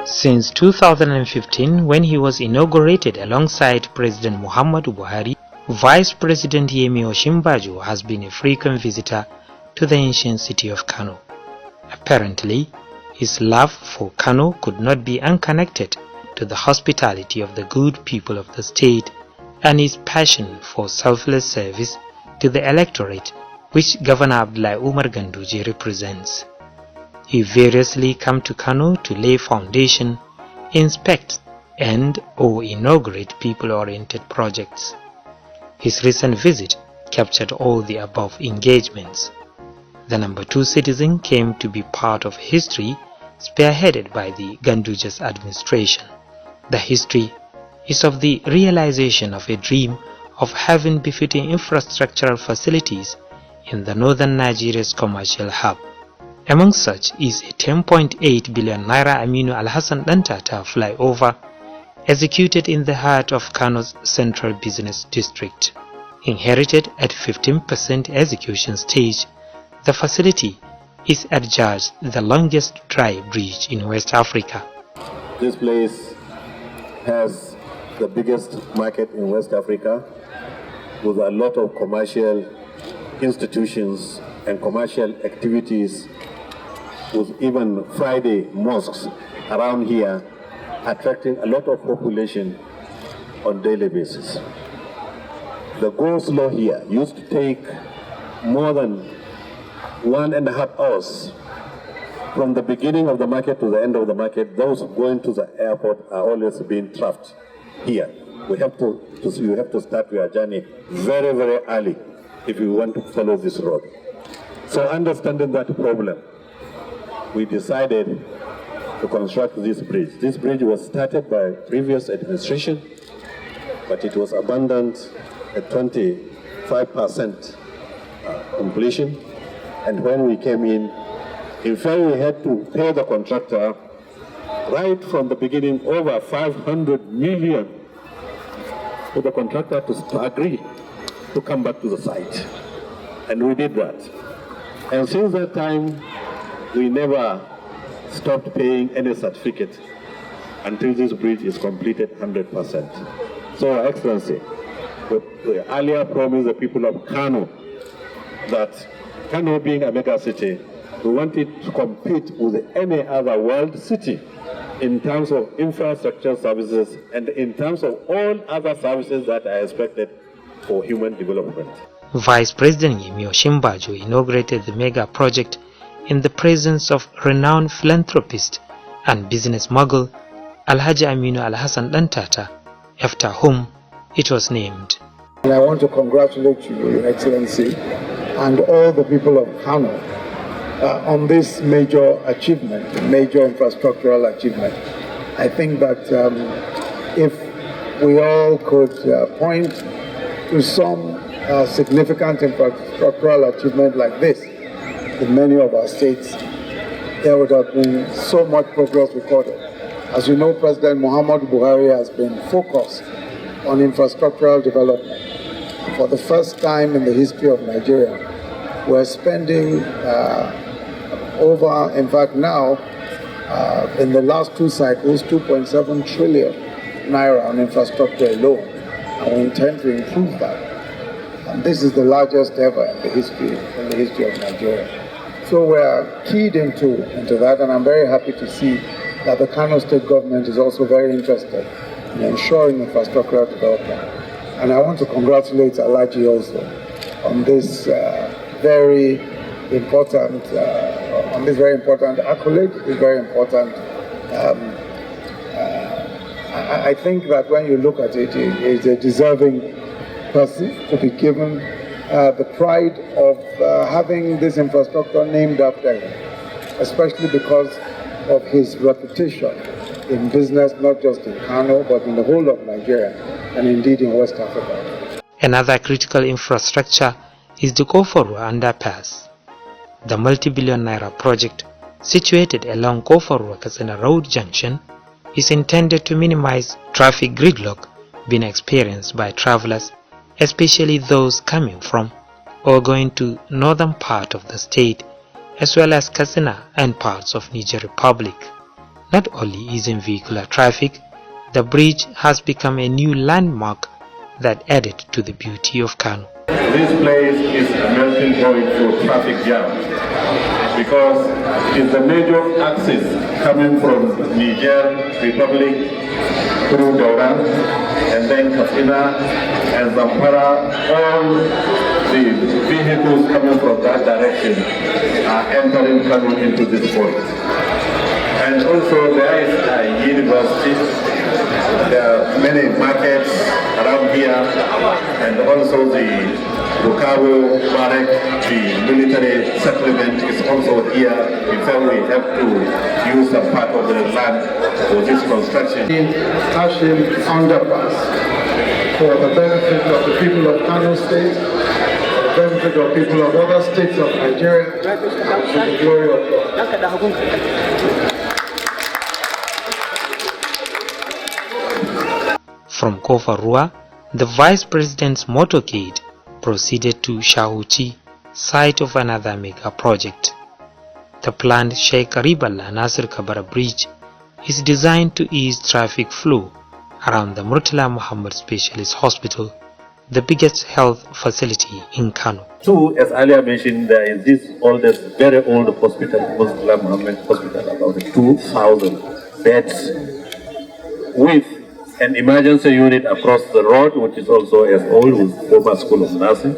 Since 2015, when he was inaugurated alongside President Muhammadu Buhari, Vice President Yemi Osinbajo has been a frequent visitor to the ancient city of Kano. Apparently, his love for Kano could not be unconnected to the hospitality of the good people of the state and his passion for selfless service to the electorate which Governor Abdullahi Umar Ganduje represents. He variously come to Kano to lay foundation, inspect and/or inaugurate people-oriented projects. His recent visit captured all the above engagements. The number 2 citizen came to be part of history spearheaded by the Ganduje's administration. The history is of the realization of a dream of having befitting infrastructural facilities in the northern Nigeria's commercial hub. Among such is a 10.8 billion Naira Aminu Alhassan Dantata flyover executed in the heart of Kano's central business district. Inherited at 15% execution stage, the facility is adjudged the longest dry bridge in West Africa. This place has the biggest market in West Africa with a lot of commercial institutions and commercial activities, with even Friday mosques around here attracting a lot of population on a daily basis. The go-slow here used to take more than 1.5 hours from the beginning of the market to the end of the market. Those going to the airport are always being trapped here. You have to start your journey very, very early if you want to follow this road. So understanding that problem, we decided to construct this bridge. This bridge was started by previous administration, but it was abandoned at 25% completion. And when we came in fact, we had to pay the contractor right from the beginning over 500 million for the contractor to agree to come back to the site. And we did that. And since that time, we never stopped paying any certificate until this bridge is completed 100%. So, Your Excellency, we earlier promised the people of Kano that Kano being a mega city, we want it to compete with any other world city in terms of infrastructure services and in terms of all other services that are expected for human development. Vice President Yemi Osinbajo inaugurated the mega project in the presence of renowned philanthropist and business mogul Alhaji Aminu Alhassan Dantata, after whom it was named. And I want to congratulate you, Your Excellency, and all the people of Kano on this major achievement, major infrastructural achievement. I think that if we all could point to some significant infrastructural achievement like this in many of our states, there would have been so much progress recorded. As you know, President Muhammadu Buhari has been focused on infrastructural development. For the first time in the history of Nigeria, we're spending over, in fact now, in the last 2 cycles, 2.7 trillion naira on infrastructure alone, and we intend to improve that. And this is the largest ever in the history of Nigeria. So we're keyed into that, and I'm very happy to see that the Kano state government is also very interested in ensuring infrastructural development. And I want to congratulate Alhaji also on this very important accolade. It's very important. I think that when you look at it, he's a deserving person to be given the pride of having this infrastructure named after him, especially because of his reputation in business, not just in Kano, but in the whole of Nigeria, and indeed in West Africa. Another critical infrastructure is the Koforu underpass. The multi-billion naira project, situated along Koforu-Katsina Road Junction, is intended to minimize traffic gridlock being experienced by travelers, especially those coming from or going to northern part of the state, as well as Katsina and parts of Niger Republic. Not only easing vehicular traffic, the bridge has become a new landmark that added to the beauty of Kano. This place is a melting point for traffic jam because it's the major axis coming from Niger Republic through Daura and then Katsina and Zamfara. All the vehicles coming from that direction are entering Kano into this point. And also there is a university, there are many markets around here, and also the Bukavu Barrack, the military settlement is also here. In fact, we have to use some part of the land for this construction. Hashim underpass for the benefit of the people of Kano State, the benefit of people of other states of Nigeria, to the glory of God. From Kofarua, the Vice President's motorcade proceeded to Shahuchi, site of another mega project. The planned Sheikh Karibullah Nasir Kabara Bridge is designed to ease traffic flow around the Murtala Muhammad Specialist Hospital, the biggest health facility in Kano. Two, as earlier mentioned, there is this oldest, very old hospital, Murtala Muhammad Hospital, about 2,000 beds, with an emergency unit across the road, which is also as old as former school of nursing,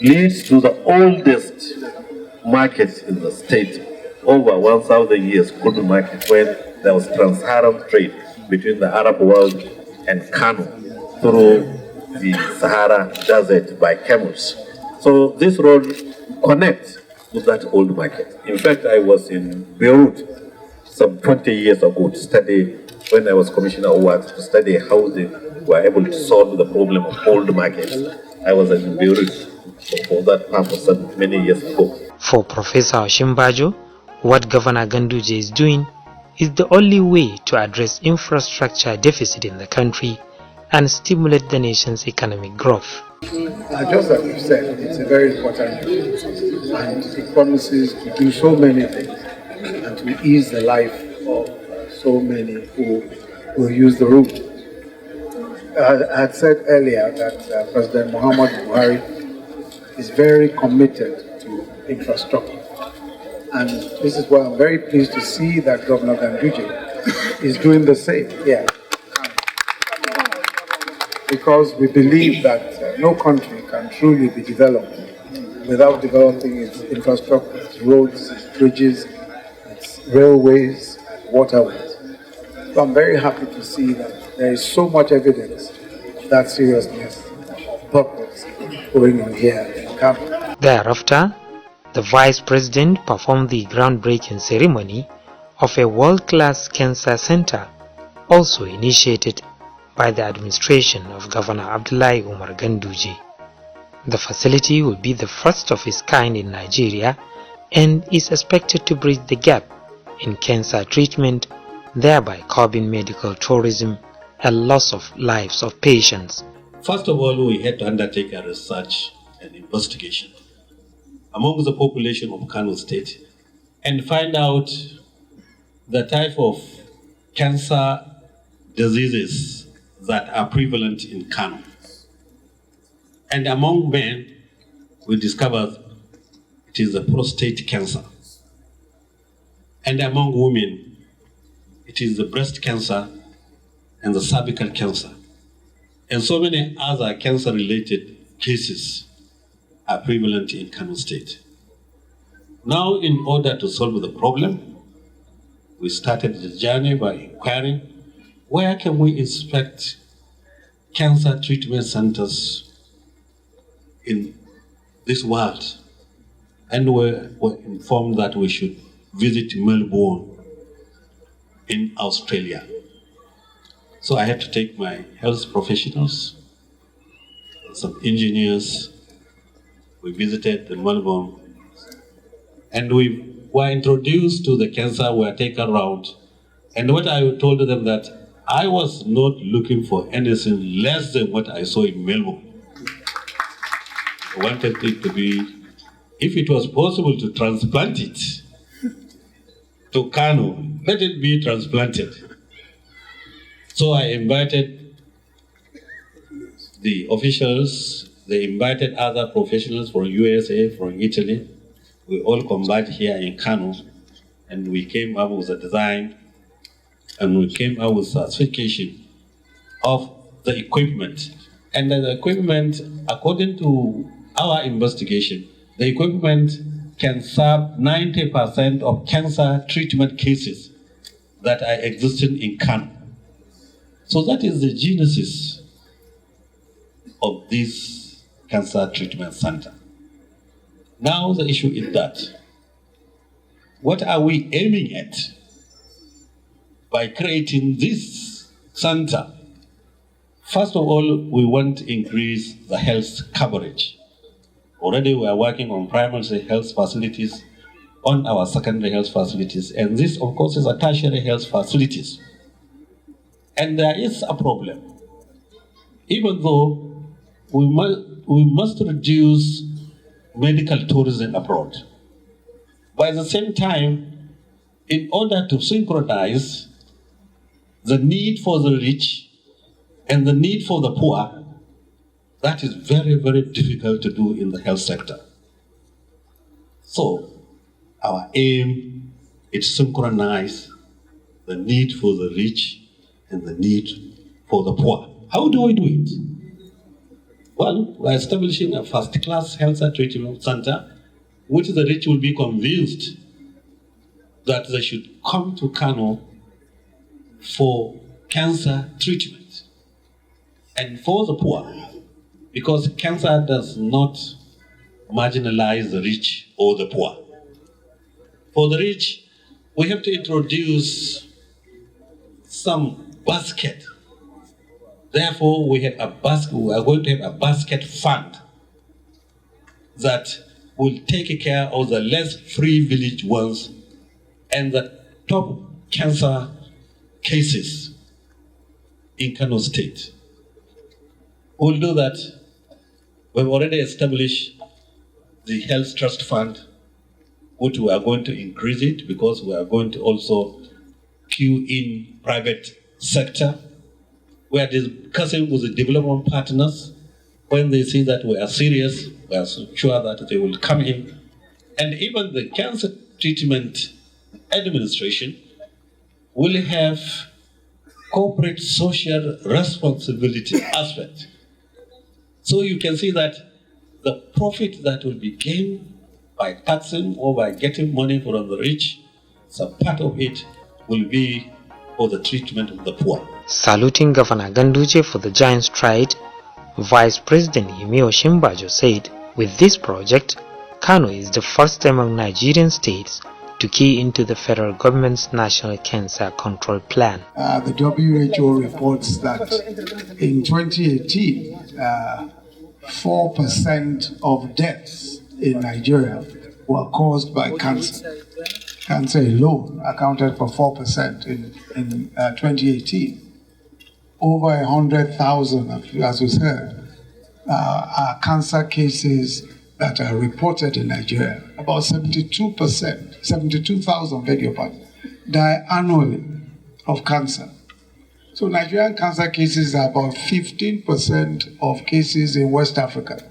leads to the oldest market in the state, over 1,000 years, Kudu market, when there was trans-Saharan trade between the Arab world and Kano through the Sahara Desert by camels. So this road connects with that old market. In fact, I was in Beirut some 20 years ago to study, when I was Commissioner of Works, to study how they were able to solve the problem of old markets. I was in Beirut for that purpose many years ago. For Professor Oshimbajo, what Governor Ganduje is doing is the only way to address infrastructure deficit in the country and stimulate the nation's economic growth. Just as you said, it's a very important bill, and it promises to do so many things and to ease the life of so many who use the route. I had said earlier that President Muhammad Buhari is very committed to infrastructure. And this is why I'm very pleased to see that Governor Ganduje is doing the same here. Because we believe that no country can truly be developed without developing its infrastructure, its roads, its bridges, its railways, waterways. So I'm very happy to see that there is so much evidence of that seriousness, purpose going on here in Kano. Thereafter, the Vice President performed the groundbreaking ceremony of a world-class cancer center, also initiated by the administration of Governor Abdullahi Umar Ganduje. The facility will be the first of its kind in Nigeria and is expected to bridge the gap in cancer treatment, thereby curbing medical tourism and loss of lives of patients. First of all, we had to undertake a research and investigation among the population of Kano State and find out the type of cancer diseases that are prevalent in Kano. And among men, we discovered it is the prostate cancer. And among women, it is the breast cancer and the cervical cancer. And so many other cancer-related cases are prevalent in Kano State. Now, in order to solve the problem, we started the journey by inquiring where can we inspect cancer treatment centers in this world, and were informed that we should visit Melbourne in Australia. So I had to take my health professionals, some engineers. We visited the Melbourne, and we were introduced to the cancer. We were taken around, and what I told them that I was not looking for anything less than what I saw in Melbourne. I wanted it to be, if it was possible to transplant it to Kano, let it be transplanted. So I invited the officials, they invited other professionals from USA, from Italy. We all combined here in Kano, and we came up with a design, and we came up with certification of the equipment. And the equipment, according to our investigation, the equipment can serve 90% of cancer treatment cases that are existing in Kano. So that is the genesis of this cancer treatment center. Now the issue is that, what are we aiming at by creating this center? First of all, we want to increase the health coverage. Already we are working on primary health facilities, on our secondary health facilities, and this of course is a tertiary health facilities. And there is a problem. Even though we must reduce medical tourism abroad. But at the same time, in order to synchronize the need for the rich and the need for the poor, that is very, very difficult to do in the health sector. So our aim is to synchronize the need for the rich and the need for the poor. How do we do it? Well, we're establishing a first-class health treatment center, which the rich will be convinced that they should come to Kano for cancer treatment. And for the poor, because cancer does not marginalize the rich or the poor. For the rich, we have to introduce some basket. Therefore, we are going to have a basket fund that will take care of the less privileged ones and the top cancer cases in Kano State. We'll do that. We've already established the Health Trust Fund, which we are going to increase it because we are going to also queue in private sector. We are discussing with the development partners. When they see that we are serious, we are sure that they will come in. And even the Cancer Treatment Administration will have corporate social responsibility aspect. So you can see that the profit that will be gained by taxing or by getting money from the rich, some part of it will be for the treatment of the poor. Saluting Governor Ganduje for the giant stride, Vice President Yemi Osinbajo said, with this project, Kano is the first among Nigerian states to key into the federal government's National Cancer Control Plan. The WHO reports that in 2018, 4% of deaths in Nigeria were caused by cancer. Cancer alone accounted for 4% in 2018. Over 100,000, as we said, are cancer cases that are reported in Nigeria. About 72,000, beg your pardon, die annually of cancer. So Nigerian cancer cases are about 15% of cases in West Africa.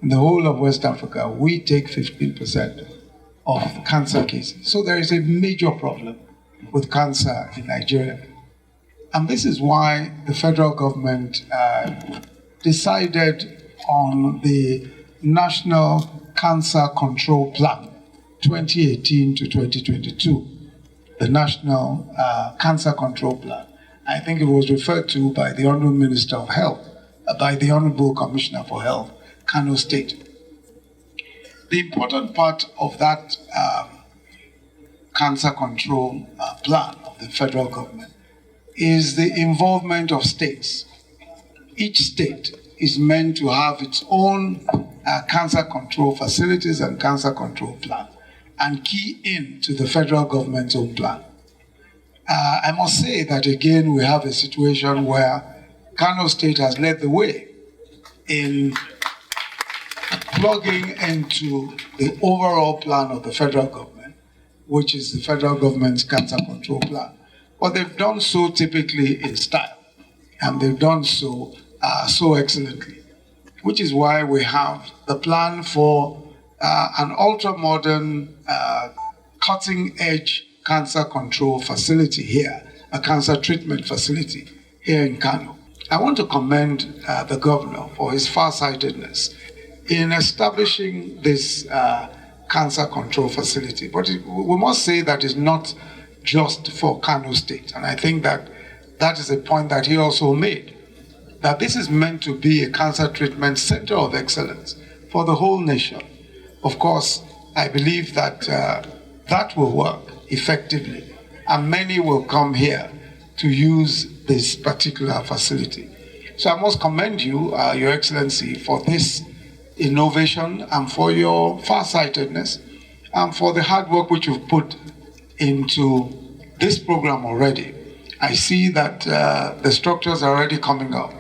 In the whole of West Africa, we take 15% of cancer cases. So there is a major problem with cancer in Nigeria. And this is why the federal government decided on the National Cancer Control Plan 2018 to 2022, the National Cancer Control Plan. I think it was referred to by the Honorable Minister of Health, by the Honorable Commissioner for Health, Kano State. The important part of that cancer control plan of the federal government is the involvement of states. Each state is meant to have its own cancer control facilities and cancer control plan and key in to the federal government's own plan. I must say that again we have a situation where Kano State has led the way in plugging into the overall plan of the federal government, which is the federal government's cancer control plan. But they've done so typically in style, and they've done so so excellently, which is why we have the plan for an ultra-modern, cutting-edge cancer control facility here, a cancer treatment facility here in Kano. I want to commend the governor for his farsightedness in establishing this cancer control facility. But we must say that it's not just for Kano State. And I think that that is a point that he also made, that this is meant to be a cancer treatment center of excellence for the whole nation. Of course, I believe that that will work effectively, and many will come here to use this particular facility. So I must commend you, Your Excellency, for this innovation and for your farsightedness and for the hard work which you've put into this program already. I see that the structures are already coming up,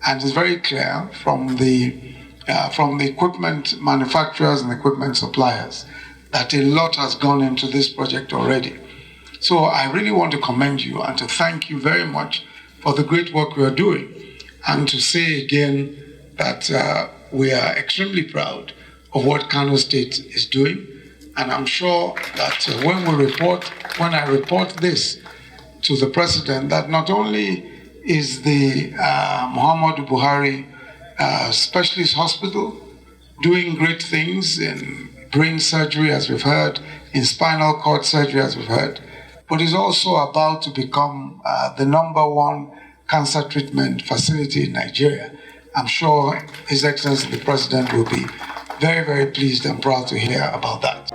and it's very clear from the equipment manufacturers and equipment suppliers that a lot has gone into this project already. So I really want to commend you and to thank you very much for the great work you are doing, and to say again that we are extremely proud of what Kano State is doing. And I'm sure that when I report this to the President, that not only is the Muhammadu Buhari Specialist Hospital doing great things in brain surgery, as we've heard, in spinal cord surgery, as we've heard, but is also about to become the #1 cancer treatment facility in Nigeria. I'm sure His Excellency the President will be very, very pleased and proud to hear about that.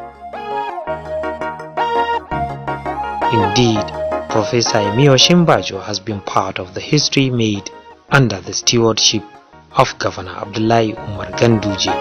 Indeed, Professor Yemi Osinbajo has been part of the history made under the stewardship of Governor Abdullahi Umar Ganduje.